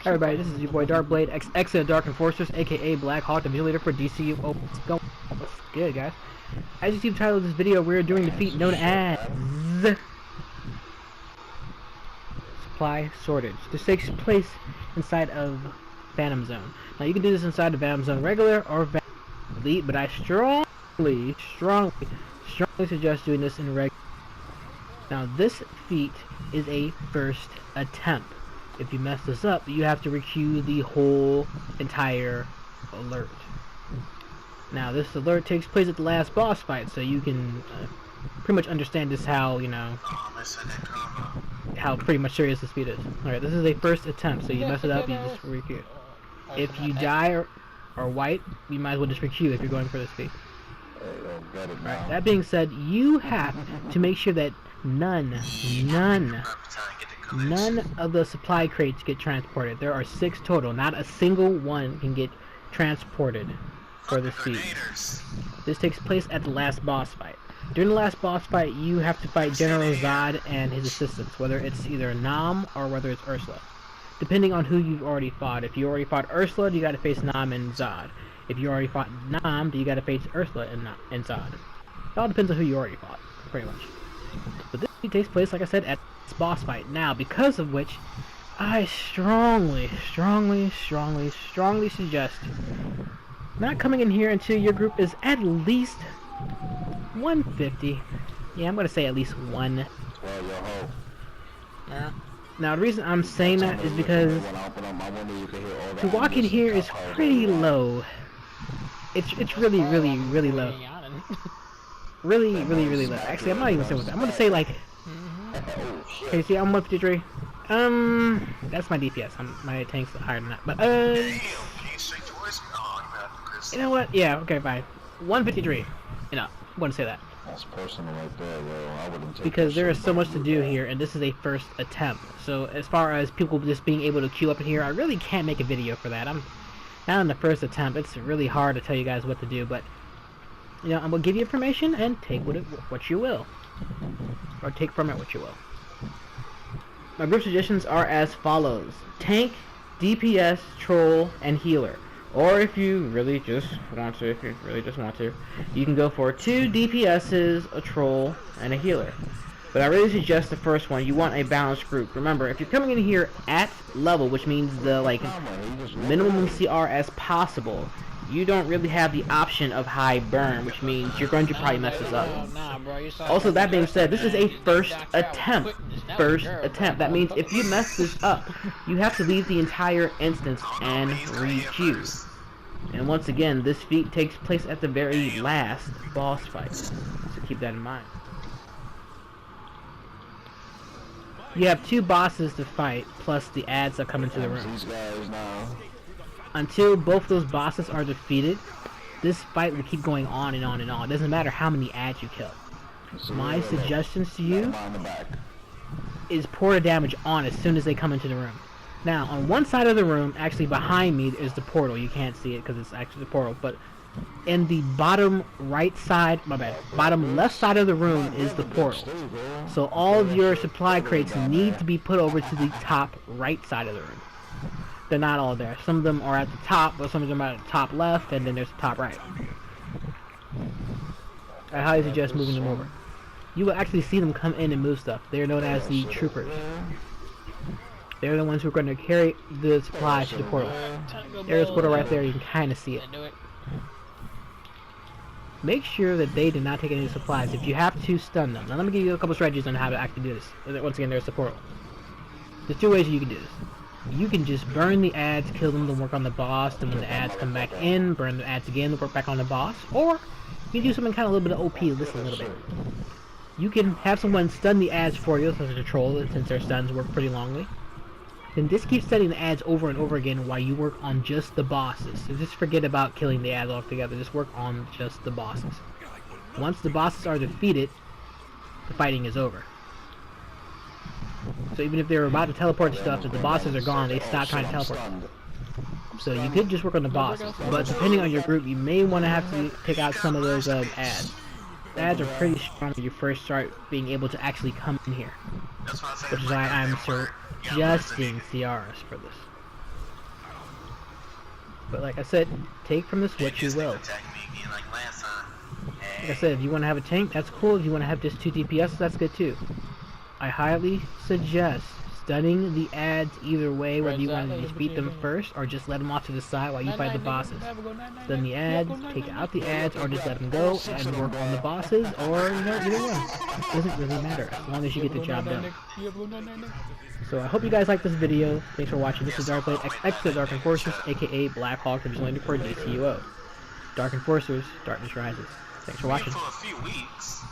Hi everybody, this is your boy DrkBLADExx of Dark Enforcers, aka Black Hawk, the leader for DCUO. What's good, guys? As you see the title of this video, we're doing the feat known as Supply Shortage. This takes place inside of Phantom Zone. Now you can do this inside the Phantom Zone regular or elite, but I strongly suggest doing this in regular. Now this feat is a first attempt. If you mess this up, you have to requeue the whole entire alert. Now this alert takes place at the last boss fight, so you can pretty much understand this how, you know, how pretty much serious this feat is. Alright, this is a first attempt, so you mess it up, you just requeue. If you die or wipe, you might as well just requeue if you're going for this feat. Right, that being said, you have to make sure that none of the supply crates get transported. There are 6 total. Not a single one can get transported for this feat. This takes place at the last boss fight. During the last boss fight, you have to fight General Zod and his assistants, whether it's either Nam or whether it's Ursula, depending on who you've already fought. If you already fought Ursula, you gotta face Nam and Zod. If you already fought Nam, you gotta face Ursula and Zod. It all depends on who you already fought, pretty much. But this feat takes place, like I said, at this boss fight. Now, because of which, I strongly suggest not coming in here until your group is at least 150. Yeah, I'm gonna say at least 1. Now, the reason I'm saying that is because to walk in here is pretty low. It's really low. really low. Actually, I'm not even saying that. I'm gonna say like. Okay, see, I'm 153. That's my DPS. My tank's higher than that. But you know what? Yeah, okay, fine. 153. You know, I wouldn't say that. That's personal right there, bro. I wouldn't take because there is so much to do here, and this is a first attempt. So as far as people just being able to queue up in here, I really can't make a video for that. I'm not on the first attempt. It's really hard to tell you guys what to do, but you know, I'm gonna give you information and take what you will, or take from it what you will. My group suggestions are as follows: tank, DPS, troll, and healer. Or if you really just want to, you can go for 2 DPSs, a troll, and a healer. But I really suggest the first one. You want a balanced group. Remember, if you're coming in here at level, which means the minimum CR as possible, you don't really have the option of high burn, which means you're going to probably mess this up. Also, that being said, this is a first attempt. That means if you mess this up, you have to leave the entire instance and re-queue. And once again, this feat takes place at the very last boss fight, so keep that in mind. You have 2 bosses to fight, plus the ads that come into the room. Until both those bosses are defeated, this fight will keep going on and on and on. It doesn't matter how many ads you kill. My suggestions to you is pour the damage on as soon as they come into the room. Now, on one side of the room, actually behind me, is the portal. You can't see it because it's actually the portal, but in the bottom right side, bottom left side of the room is the portal. So all of your supply crates need to be put over to the top right side of the room. They're not all there. Some of them are at the top, but some of them are at the top left, and then there's the top right. I highly suggest moving them over. You will actually see them come in and move stuff. They are known as the troopers. They're the ones who are going to carry the supply to the portal. There's the portal right there. You can kind of see it. Make sure that they do not take any supplies. If you have to, stun them. Now let me give you a couple strategies on how to actually do this. Once again, there's the portal. There's 2 ways you can do this. You can just burn the ads, kill them, then work on the boss, then when the ads come back in, burn the ads again, then work back on the boss. Or you can do something kind of a little bit of OP, listen a little bit. You can have someone stun the ads for you, such as a troll, since their stuns work pretty longly. Then just keep studying the ads over and over again while you work on just the bosses. So just forget about killing the ads altogether. Just work on just the bosses. Once the bosses are defeated, the fighting is over. So even if they're about to teleport stuff, if the bosses are gone, they stop trying to teleport. So you could just work on the bosses. But depending on your group, you may want to have to pick out some of those ads. The ads are pretty strong when you first start being able to actually come in here. Which is why I'm suggesting CRs for this. But like I said, take from this what you will. Like I said, if you want to have a tank, that's cool. If you want to have just 2 DPS, that's good too. I highly suggest studying the ads either way, whether you want to just beat them first or just let them off to the side while you fight the bosses. Study the ads, take out the ads, or just let them go and work on the bosses, or you know, either one. It doesn't really matter as long as you get the job done. So I hope you guys like this video. Thanks for watching. This is DrkBLADExx, the Dark Enforcers, aka Black Hawk, originally for DCUO. Dark Enforcers, Darkness Rises. Thanks for watching. For a few weeks.